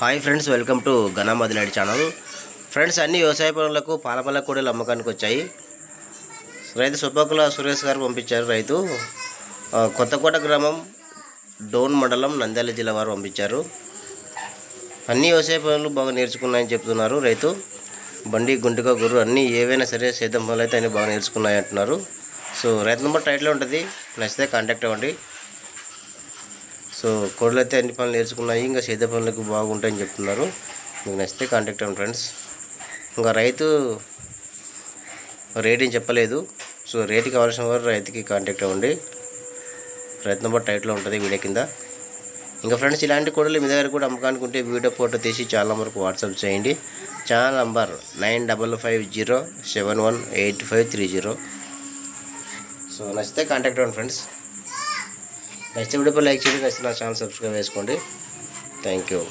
Hi friends, welcome to ఘనా మదినాడి channel. Friends, అన్ని వ్యవసాయ పనులకు పాలపల్ల కూడలు అమ్మకానికి వచ్చాయి. రైతు సుబ్బకుల సురేష్ గారు పంపించారు. రైతు కొత్తకోట గ్రామం, డోన్ మండలం, నంద్యాల జిల్లా వారు పంపించారు. అన్ని వ్యవసాయ పనులు బాగా నేర్చుకున్నాయని చెప్తున్నారు. రైతు బండి, గుంటుక, గుర్రు అన్నీ ఏవైనా సరే సేద్యం పనులు అయితే అన్నీ బాగా నేర్చుకున్నాయి అంటున్నారు. సో రైతు నెంబర్ టైట్లో ఉంటుంది, నచ్చితే కాంటాక్ట్ అవ్వండి. సో కోడలు అయితే అన్ని పనులు నేర్చుకున్నాయి, ఇంకా సేద్య పనులకు బాగుంటాయని చెప్తున్నారు. మీకు నచ్చితే కాంటాక్ట్ అవ్వండి ఫ్రెండ్స్. ఇంకా రైతు రేటింగ్ చెప్పలేదు. సో రేటు కావాల్సిన వారు రైతుకి కాంటాక్ట్ అవ్వండి. రైతు నెంబర్ టైట్లో ఉంటుంది వీడియో కింద. ఇంకా ఫ్రెండ్స్, ఇలాంటి కోడలు మీ దగ్గర కూడా అమ్మకానికి ఉంటే వీడియో ఫోటో తీసి ఛానల్ నెంబర్కి వాట్సాప్ చేయండి. Channel number 9550718530. సో నచ్చితే కాంటాక్ట్ అవ్వండి ఫ్రెండ్స్. నచ్చితే వీడియోపై లైక్ చేయండి, నచ్చితే నా ఛానల్ సబ్స్క్రైబ్ చేసుకోండి. Thank you.